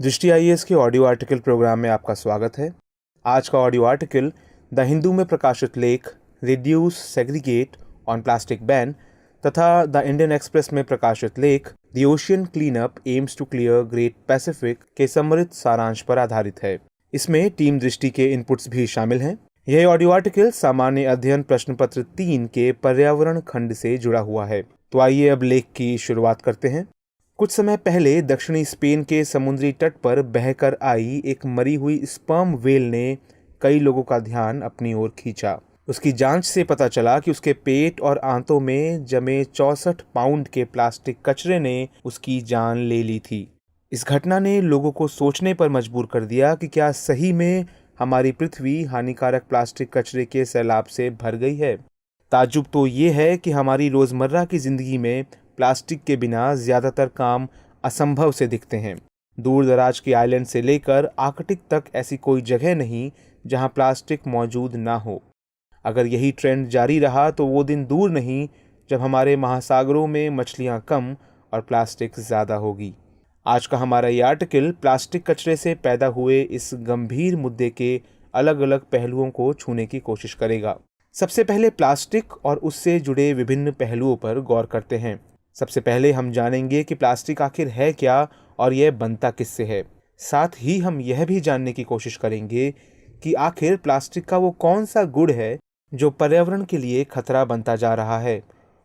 दृष्टि आईएएस के audio article programme में आपका स्वागत है। आज का ऑडियो आर्टिकल द हिंदू में प्रकाशित लेख reduce segregate on plastic ban तथा द इंडियन एक्सप्रेस में प्रकाशित लेख the ocean clean up aims to clear great Pacific के सम्मिलित सारांश पर आधारित है। इसमें टीम दृष्टि के इनपुट्स भी शामिल हैं। यह ऑडियो आर्टिकल सामान्य अध्ययन प्रश्न पत्र 3 के पर्यावरण खंड से जुड़ा हुआ है। तो आइए अब लेख की शुरुआत करते हैं। कुछ समय पहले दक्षिणी स्पेन के समुद्री तट पर बहकर आई एक मरी हुई स्पर्म व्हेल ने कई लोगों का ध्यान अपनी ओर खींचा। उसकी जांच से पता चला कि उसके पेट और आंतों में जमे 64 पाउंड के प्लास्टिक कचरे ने उसकी जान ले ली थी। इस घटना ने लोगों को सोचने पर मजबूर कर दिया कि क्या सही में हमारी पृथ्वी हानिकारक प्लास्टिक कचरे के सैलाब से भर गई है। ताज्जुब तो ये है कि हमारी रोज़मर्रा की ज़िंदगी में प्लास्टिक के बिना ज़्यादातर काम असंभव से दिखते हैं। दूर दराज के आइलैंड से लेकर आर्कटिक तक ऐसी कोई जगह नहीं जहां प्लास्टिक मौजूद ना हो। अगर यही ट्रेंड जारी रहा तो वो दिन दूर नहीं जब हमारे महासागरों में मछलियां कम और प्लास्टिक ज़्यादा होगी। आज का हमारा ये आर्टिकल प्लास्टिक कचरे से पैदा हुए इस गंभीर मुद्दे के अलग अलग पहलुओं को छूने की कोशिश करेगा। सबसे पहले प्लास्टिक और उससे जुड़े विभिन्न पहलुओं पर गौर करते हैं। सबसे पहले हम जानेंगे कि प्लास्टिक आखिर है क्या और यह बनता किससे है। साथ ही हम यह भी जानने की कोशिश करेंगे कि आखिर प्लास्टिक का वो कौन सा गुण है जो पर्यावरण के लिए खतरा बनता जा रहा है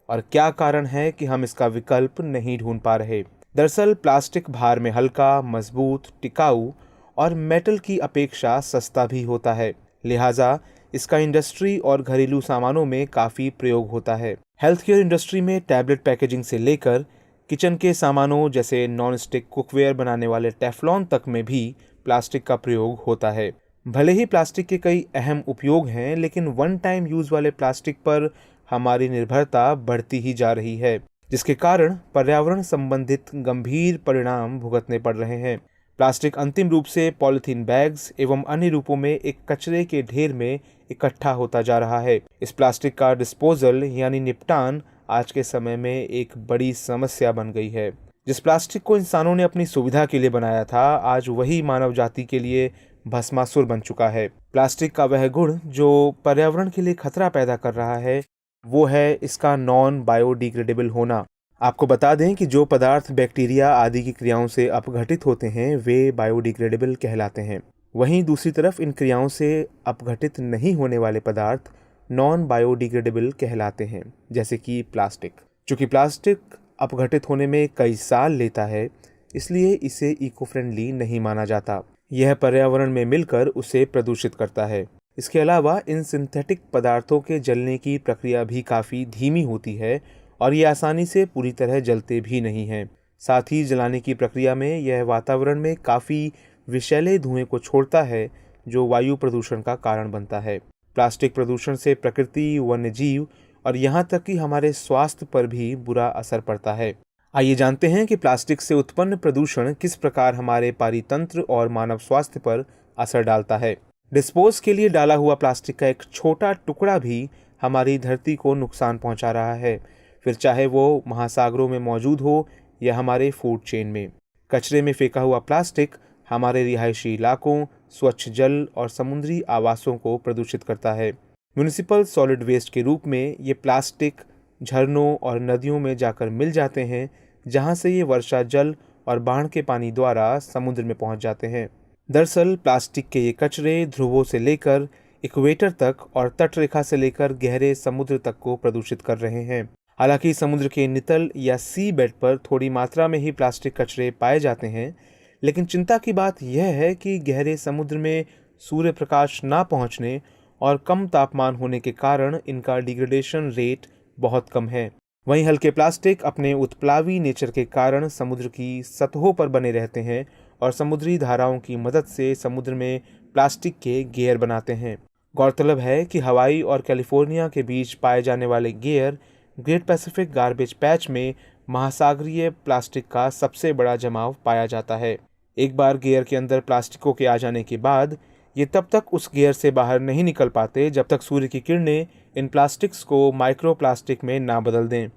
और क्या कारण है कि हम इसका विकल्प नहीं ढूंढ पा रहे। दरअसल प्लास्टिक भार में हल्का, मजबूत, टिकाऊ और मेटल की अपेक्षा सस्ता भी होता है। लिहाजा इसका इंडस्ट्री और घरेलू सामानों में काफ़ी प्रयोग होता है। हेल्थ केयर इंडस्ट्री में टैबलेट पैकेजिंग से लेकर किचन के सामानों जैसे नॉन स्टिक कुकवेयर बनाने वाले टेफ्लॉन तक में भी प्लास्टिक का प्रयोग होता है। भले ही प्लास्टिक के कई अहम उपयोग हैं, लेकिन वन टाइम यूज़ वाले प्लास्टिक पर हमारी निर्भरता बढ़ती ही जा रही है, जिसके कारण पर्यावरण संबंधित गंभीर परिणाम भुगतने पड़ रहे हैं। प्लास्टिक अंतिम रूप से पॉलिथीन बैग्स एवं अन्य रूपों में एक कचरे के ढेर में इकट्ठा होता जा रहा है। इस प्लास्टिक का डिस्पोजल यानी निपटान आज के समय में एक बड़ी समस्या बन गई है। जिस प्लास्टिक को इंसानों ने अपनी सुविधा के लिए बनाया था, आज वही मानव जाति के लिए भस्मासुर बन चुका है। प्लास्टिक का वह गुण जो पर्यावरण के लिए खतरा पैदा कर रहा है वो है इसका नॉन बायोडिग्रेडेबल होना। आपको बता दें कि जो पदार्थ बैक्टीरिया आदि की क्रियाओं से अपघटित होते हैं वे बायोडिग्रेडेबल कहलाते हैं। वहीं दूसरी तरफ इन क्रियाओं से अपघटित नहीं होने वाले पदार्थ नॉन बायोडिग्रेडेबल कहलाते हैं, जैसे कि प्लास्टिक। चूँकि प्लास्टिक अपघटित होने में कई साल लेता है, इसलिए इसे इको फ्रेंडली नहीं माना जाता। यह पर्यावरण में मिलकर उसे प्रदूषित करता है। इसके अलावा इन सिंथेटिक पदार्थों के जलने की प्रक्रिया भी काफ़ी धीमी होती है और ये आसानी से पूरी तरह जलते भी नहीं हैं। साथ ही जलाने की प्रक्रिया में यह वातावरण में काफ़ी विषैले धुएं को छोड़ता है जो वायु प्रदूषण का कारण बनता है। प्लास्टिक प्रदूषण से प्रकृति, वन्यजीव और यहाँ तक कि हमारे स्वास्थ्य पर भी बुरा असर पड़ता है। आइए जानते हैं कि प्लास्टिक से उत्पन्न प्रदूषण किस प्रकार हमारे पारितंत्र और मानव स्वास्थ्य पर असर डालता है। डिस्पोज के लिए डाला हुआ प्लास्टिक का एक छोटा टुकड़ा भी हमारी धरती को नुकसान पहुंचा रहा है, फिर चाहे वो महासागरों में मौजूद हो या हमारे फूड चेन में। कचरे में फेंका हुआ प्लास्टिक हमारे रिहायशी इलाकों, स्वच्छ जल और समुद्री आवासों को प्रदूषित करता है। म्यूनिसिपल सॉलिड वेस्ट के रूप में ये प्लास्टिक झरनों और नदियों में जाकर मिल जाते हैं, जहां से ये वर्षा जल और बाढ़ के पानी द्वारा समुद्र में पहुंच जाते हैं। दरअसल प्लास्टिक के ये कचरे ध्रुवों से लेकर इक्वेटर तक और तटरेखा से लेकर गहरे समुद्र तक को प्रदूषित कर रहे हैं। हालांकि समुद्र के नितल या सी बेड पर थोड़ी मात्रा में ही प्लास्टिक कचरे पाए जाते हैं, लेकिन चिंता की बात यह है कि गहरे समुद्र में सूर्य प्रकाश ना पहुंचने और कम तापमान होने के कारण इनका डिग्रेडेशन रेट बहुत कम है। वहीं हल्के प्लास्टिक अपने उत्प्लावी नेचर के कारण समुद्र की सतहों पर बने रहते हैं और समुद्री धाराओं की मदद से समुद्र में प्लास्टिक के गेयर बनाते हैं। गौरतलब है कि हवाई और कैलिफोर्निया के बीच पाए जाने वाले gear great Pacific garbage patch में महासागरीय प्लास्टिक का सबसे बड़ा जमाव पाया जाता है। एक बार गियर के अंदर प्लास्टिकों के आ जाने के बाद ये तब तक उस गियर से बाहर नहीं निकल पाते जब तक सूर्य की किरणें इन प्लास्टिक्स को माइक्रोप्लास्टिक में ना बदल दें।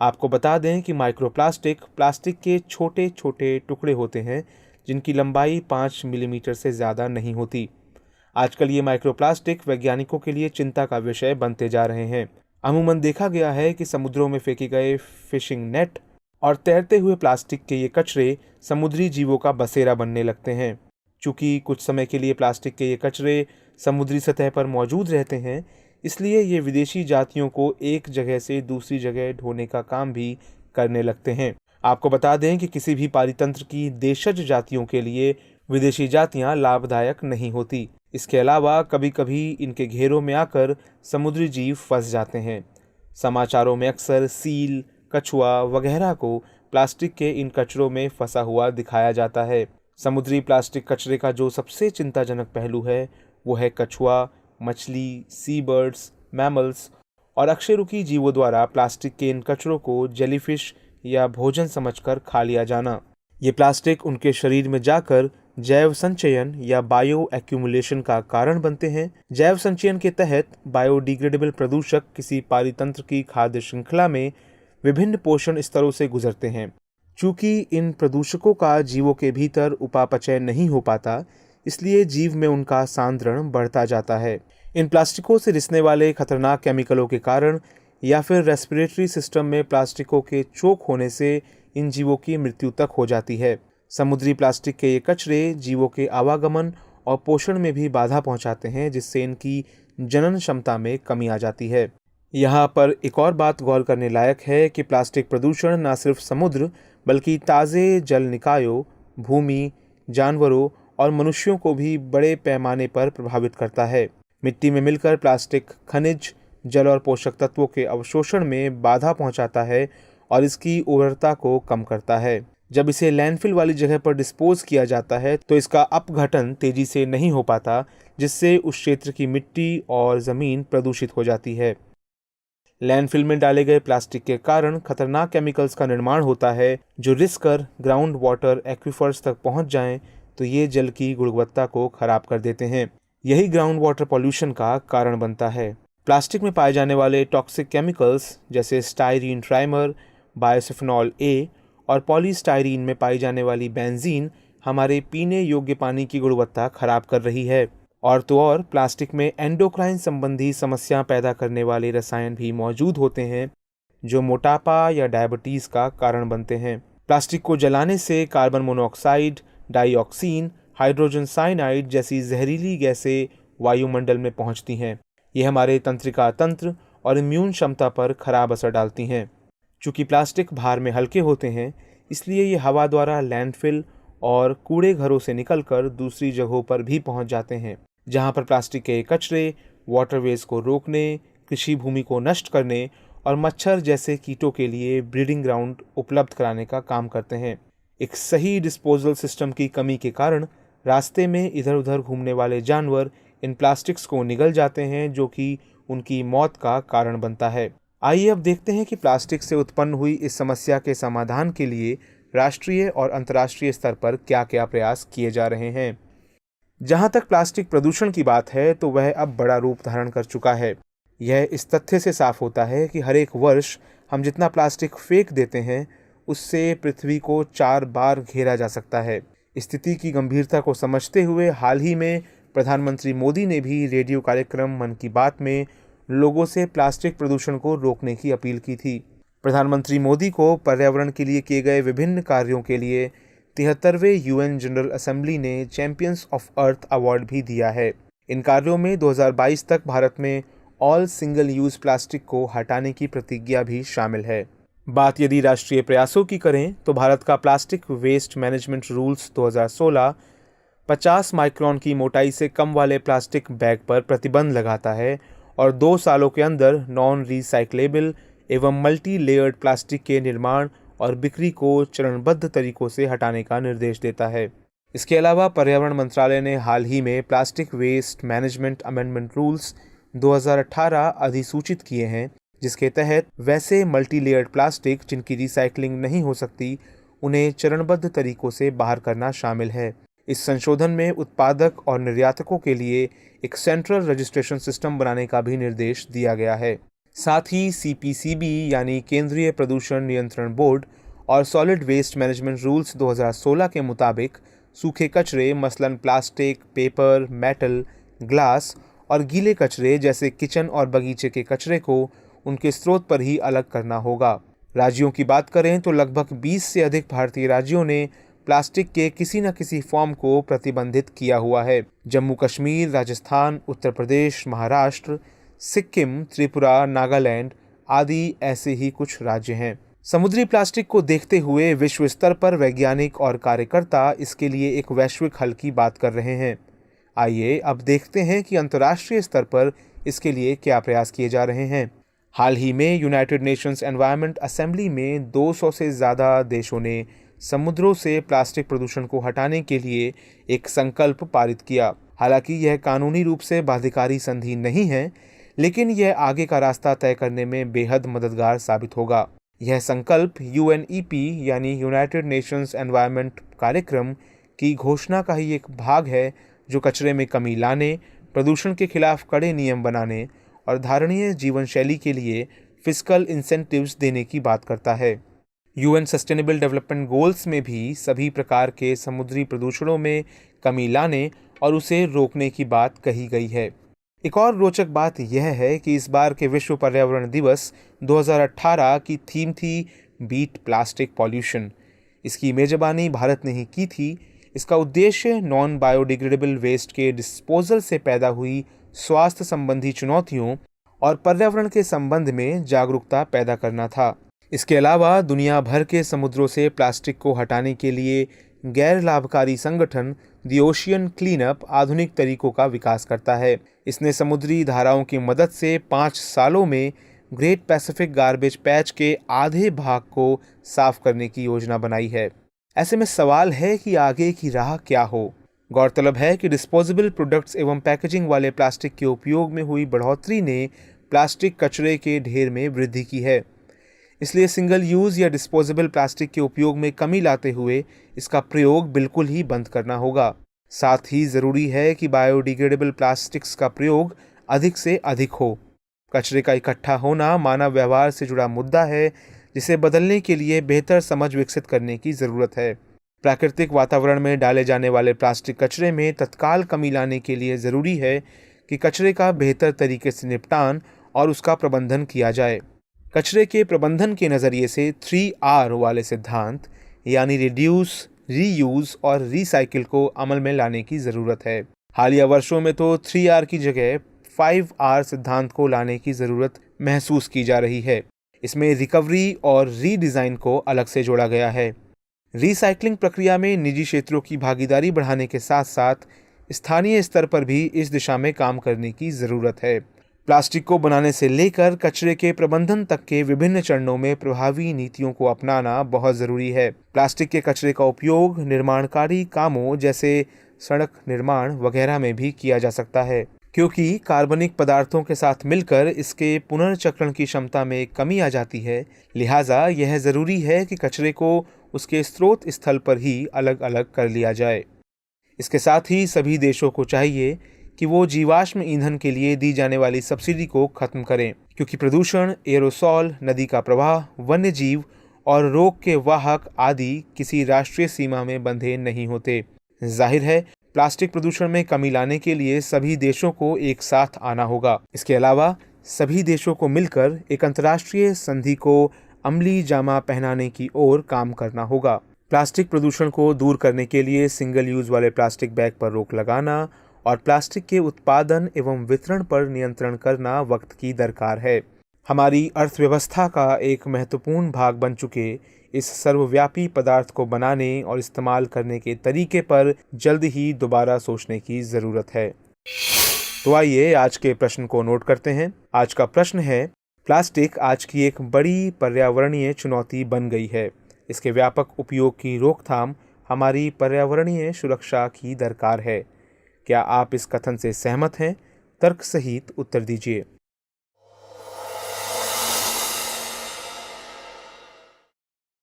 आपको बता दें कि माइक्रोप्लास्टिक प्लास्टिक के छोटे छोटे टुकड़े होते हैं जिनकी लंबाई 5 मिलीमीटर से ज़्यादा नहीं होती। आजकल ये माइक्रोप्लास्टिक वैज्ञानिकों के लिए चिंता का विषय बनते जा रहे हैं। अमूमन देखा गया है कि समुद्रों में फेंके गए फिशिंग नेट और तैरते हुए प्लास्टिक के ये कचरे समुद्री जीवों का बसेरा बनने लगते हैं। चूँकि कुछ समय के लिए प्लास्टिक के ये कचरे समुद्री सतह पर मौजूद रहते हैं, इसलिए ये विदेशी जातियों को एक जगह से दूसरी जगह ढोने का काम भी करने लगते हैं। आपको बता दें कि किसी भी पारितंत्र की देशज जातियों के लिए विदेशी जातियां लाभदायक नहीं होती। इसके अलावा कभी कभी इनके घेरों में आकर समुद्री जीव फंस जाते हैं। समाचारों में अक्सर सील, कछुआ वगैरह को प्लास्टिक के इन कचरों में फंसा हुआ दिखाया जाता है। समुद्री प्लास्टिक कचरे का जो सबसे चिंताजनक पहलू है वो है कछुआ, मछली, सी बर्ड्स, मैमल्स और अकशेरुकी जीवों द्वारा प्लास्टिक के इन कचरों को जेलीफिश या भोजन समझकर खा लिया जाना। ये प्लास्टिक उनके शरीर में जाकर जैव संचयन या बायो एक्यूमुलेशन का कारण बनते हैं। जैव संचयन के तहत बायोडिग्रेडेबल प्रदूषक किसी पारितंत्र की खाद्य श्रृंखला में विभिन्न पोषण स्तरों से गुजरते हैं। चूँकि इन प्रदूषकों का जीवों के भीतर उपापचय नहीं हो पाता, इसलिए जीव में उनका सांद्रण बढ़ता जाता है। इन प्लास्टिकों से रिसने वाले खतरनाक केमिकलों के कारण या फिर रेस्पिरेटरी सिस्टम में प्लास्टिकों के चोक होने से इन जीवों की मृत्यु तक हो जाती है। समुद्री प्लास्टिक के ये कचरे जीवों के आवागमन और पोषण में भी बाधा पहुंचाते हैं, जिससे इनकी जनन क्षमता में कमी आ जाती है। यहाँ पर एक और बात गौर करने लायक है कि प्लास्टिक प्रदूषण न सिर्फ समुद्र बल्कि ताज़े जल निकायों, भूमि, जानवरों और मनुष्यों को भी बड़े पैमाने पर प्रभावित करता है। मिट्टी में मिलकर प्लास्टिक खनिज, जल और पोषक तत्वों के अवशोषण में बाधा पहुंचाता है और इसकी उर्वरता को कम करता है। जब इसे लैंडफिल वाली जगह पर डिस्पोज किया जाता है तो इसका अपघटन तेजी से नहीं हो पाता, जिससे उस क्षेत्र की मिट्टी और ज़मीन प्रदूषित हो जाती है। लैंडफिल में डाले गए प्लास्टिक के कारण खतरनाक केमिकल्स का निर्माण होता है, जो रिस कर ग्राउंड वाटर एक्वीफर्स तक पहुंच जाएं तो ये जल की गुणवत्ता को खराब कर देते हैं। यही ग्राउंड वाटर पॉल्यूशन का कारण बनता है। प्लास्टिक में पाए जाने वाले टॉक्सिक केमिकल्स जैसे स्टायरीन ट्राइमर, बायोसिफेनॉल ए और पॉलीस्टायरीन में पाई जाने वाली बेंजीन हमारे पीने योग्य पानी की गुणवत्ता खराब कर रही है। और तो और प्लास्टिक में एंडोक्राइन संबंधी समस्या पैदा करने वाले रसायन भी मौजूद होते हैं, जो मोटापा या डायबिटीज़ का कारण बनते हैं। प्लास्टिक को जलाने से कार्बन मोनोऑक्साइड, डाइऑक्सीन, हाइड्रोजन साइनाइड जैसी जहरीली गैसें वायुमंडल में पहुंचती हैं। ये हमारे तंत्रिका तंत्र और इम्यून क्षमता पर खराब असर डालती हैं। चूँकि प्लास्टिक भार में हल्के होते हैं, इसलिए ये हवा द्वारा लैंडफिल और कूड़े घरों से निकलकर दूसरी जगहों पर भी पहुंच जाते हैं, जहां पर प्लास्टिक के कचरे वाटरवेज को रोकने, कृषि भूमि को नष्ट करने और मच्छर जैसे कीटों के लिए ब्रीडिंग ग्राउंड उपलब्ध कराने का काम करते हैं। एक सही डिस्पोजल सिस्टम की कमी के कारण रास्ते में इधर उधर घूमने वाले जानवर इन प्लास्टिक्स को निगल जाते हैं, जो कि उनकी मौत का कारण बनता है। आइए अब देखते हैं कि प्लास्टिक से उत्पन्न हुई इस समस्या के समाधान के लिए राष्ट्रीय और अंतर्राष्ट्रीय स्तर पर क्या क्या प्रयास किए जा रहे हैं। जहां तक प्लास्टिक प्रदूषण की बात है तो वह अब बड़ा रूप धारण कर चुका है। यह इस तथ्य से साफ होता है कि हर एक वर्ष हम जितना प्लास्टिक फेंक देते हैं, उससे पृथ्वी को 4 बार घेरा जा सकता है। स्थिति की गंभीरता को समझते हुए हाल ही में प्रधानमंत्री मोदी ने भी रेडियो कार्यक्रम मन की बात में लोगों से प्लास्टिक प्रदूषण को रोकने की अपील की थी। प्रधानमंत्री मोदी को पर्यावरण के लिए किए गए विभिन्न कार्यों के लिए 73वें यूएन जनरल असेंबली ने चैंपियंस ऑफ अर्थ अवार्ड भी दिया है। इन कार्यों में 2022 तक भारत में ऑल सिंगल यूज प्लास्टिक को हटाने की प्रतिज्ञा भी शामिल है। बात यदि राष्ट्रीय प्रयासों की करें तो भारत का plastic waste management rules 2016 50 micron की मोटाई से कम वाले प्लास्टिक बैग पर प्रतिबंध लगाता है और 2 सालों के अंदर नॉन रिसाइक्लेबल एवं मल्टी लेयर्ड प्लास्टिक के निर्माण और बिक्री को चरणबद्ध तरीकों से हटाने का निर्देश देता है। इसके अलावा पर्यावरण मंत्रालय ने हाल ही में plastic waste management amendment rules 2018 अधिसूचित किए हैं, जिसके तहत वैसे मल्टी लेयर्ड प्लास्टिक जिनकी रिसाइकलिंग नहीं हो सकती, उन्हें चरणबद्ध तरीकों से बाहर करना शामिल है। इस संशोधन में उत्पादक और निर्यातकों के लिए एक सेंट्रल रजिस्ट्रेशन सिस्टम बनाने का भी निर्देश दिया गया है। साथ ही CPCB यानी केंद्रीय प्रदूषण नियंत्रण बोर्ड और सॉलिड वेस्ट मैनेजमेंट रूल्स 2016 के मुताबिक सूखे कचरे मसलन प्लास्टिक, पेपर, मेटल, ग्लास और गीले कचरे जैसे किचन और बगीचे के कचरे को उनके स्रोत पर ही अलग करना होगा। राज्यों की बात करें तो लगभग 20 से अधिक भारतीय राज्यों ने प्लास्टिक के किसी न किसी फॉर्म को प्रतिबंधित किया हुआ है। जम्मू कश्मीर, राजस्थान, उत्तर प्रदेश, महाराष्ट्र, सिक्किम, त्रिपुरा, नागालैंड आदि ऐसे ही कुछ राज्य हैं। समुद्री प्लास्टिक को देखते हुए विश्व स्तर पर वैज्ञानिक और कार्यकर्ता इसके लिए एक वैश्विक हल की बात कर रहे हैं। आइए अब देखते हैं कि अंतर्राष्ट्रीय स्तर पर इसके लिए क्या प्रयास किए जा रहे हैं। हाल ही में यूनाइटेड नेशंस एनवायरनमेंट असेंबली में 200 से ज़्यादा देशों ने समुद्रों से प्लास्टिक प्रदूषण को हटाने के लिए एक संकल्प पारित किया। हालांकि यह कानूनी रूप से बाध्यकारी संधि नहीं है, लेकिन यह आगे का रास्ता तय करने में बेहद मददगार साबित होगा। यह संकल्प UNEP यानी यूनाइटेड नेशंस एनवायरनमेंट कार्यक्रम की घोषणा का ही एक भाग है, जो कचरे में कमी लाने, प्रदूषण के खिलाफ कड़े नियम बनाने और धारणीय जीवन शैली के लिए फिस्कल इंसेंटिव्स देने की बात करता है। UN सस्टेनेबल डेवलपमेंट गोल्स में भी सभी प्रकार के समुद्री प्रदूषणों में कमी लाने और उसे रोकने की बात कही गई है। एक और रोचक बात यह है कि इस बार के विश्व पर्यावरण दिवस 2018 की थीम थी बीट प्लास्टिक पॉल्यूशन। इसकी मेजबानी भारत ने ही की थी। इसका उद्देश्य नॉन बायोडिग्रेडेबल वेस्ट के डिस्पोजल से पैदा हुई स्वास्थ्य संबंधी चुनौतियों और पर्यावरण के संबंध में जागरूकता पैदा करना था। इसके अलावा दुनिया भर के समुद्रों से प्लास्टिक को हटाने के लिए गैर लाभकारी संगठन द ओशियन क्लीनअप आधुनिक तरीकों का विकास करता है। इसने समुद्री धाराओं की मदद से 5 सालों में ग्रेट पैसिफिक गार्बेज पैच के आधे भाग को साफ करने की योजना बनाई है। ऐसे में सवाल है कि आगे की राह क्या हो। गौरतलब है कि डिस्पोजेबल प्रोडक्ट्स एवं पैकेजिंग वाले प्लास्टिक के उपयोग में हुई बढ़ोतरी ने प्लास्टिक कचरे के ढेर में वृद्धि की है। इसलिए सिंगल यूज़ या डिस्पोजेबल प्लास्टिक के उपयोग में कमी लाते हुए इसका प्रयोग बिल्कुल ही बंद करना होगा। साथ ही ज़रूरी है कि बायोडिग्रेडेबल प्लास्टिक्स का प्रयोग अधिक से अधिक हो। कचरे का इकट्ठा होना मानव व्यवहार से जुड़ा मुद्दा है, जिसे बदलने के लिए बेहतर समझ विकसित करने की ज़रूरत है। प्राकृतिक वातावरण में डाले जाने वाले प्लास्टिक कचरे में तत्काल कमी लाने के लिए ज़रूरी है कि कचरे का बेहतर तरीके से निपटान और उसका प्रबंधन किया जाए। कचरे के प्रबंधन के नज़रिए से 3R वाले सिद्धांत यानी रिड्यूस, रीयूज़ और रीसाइकिल को अमल में लाने की ज़रूरत है। हालिया वर्षों में तो 3R की जगह 5R सिद्धांत को लाने की ज़रूरत महसूस की जा रही है। इसमें रिकवरी और रीडिज़ाइन को अलग से जोड़ा गया है। रीसाइक्लिंग प्रक्रिया में निजी क्षेत्रों की भागीदारी बढ़ाने के साथ साथ स्थानीय स्तर पर भी इस दिशा में काम करने की ज़रूरत है। प्लास्टिक को बनाने से लेकर कचरे के प्रबंधन तक के विभिन्न चरणों में प्रभावी नीतियों को अपनाना बहुत ज़रूरी है। प्लास्टिक के कचरे का उपयोग निर्माणकारी कामों जैसे सड़क निर्माण वगैरह में भी किया जा सकता है, क्योंकि कार्बनिक पदार्थों के साथ मिलकर इसके पुनर्चक्रण की क्षमता में कमी आ जाती है। लिहाजा यह ज़रूरी है कि कचरे को उसके स्रोत स्थल पर ही अलग अलग कर लिया जाए। इसके साथ ही सभी देशों को चाहिए कि वो जीवाश्म ईंधन के लिए दी जाने वाली सब्सिडी को खत्म करें, क्योंकि प्रदूषण, एरोसॉल, नदी का प्रवाह, वन्य जीव और रोग के वाहक आदि किसी राष्ट्रीय सीमा में बंधे नहीं होते। जाहिर है, प्लास्टिक प्रदूषण में कमी लाने के लिए सभी देशों को एक साथ आना होगा। इसके अलावा सभी देशों को मिलकर एक अंतर्राष्ट्रीय संधि को अमली जामा पहनाने की ओर काम करना होगा। प्लास्टिक प्रदूषण को दूर करने के लिए सिंगल यूज वाले प्लास्टिक बैग पर रोक लगाना और प्लास्टिक के उत्पादन एवं वितरण पर नियंत्रण करना वक्त की दरकार है। हमारी अर्थव्यवस्था का एक महत्वपूर्ण भाग बन चुके इस सर्वव्यापी पदार्थ को बनाने और इस्तेमाल करने के तरीके पर जल्द ही दोबारा सोचने की ज़रूरत है। तो आइए आज के प्रश्न को नोट करते हैं। आज का प्रश्न है, प्लास्टिक आज की एक बड़ी पर्यावरणीय चुनौती बन गई है। इसके व्यापक उपयोग की रोकथाम हमारी पर्यावरणीय सुरक्षा की दरकार है। क्या आप इस कथन से सहमत हैं? तर्क सहित उत्तर दीजिए।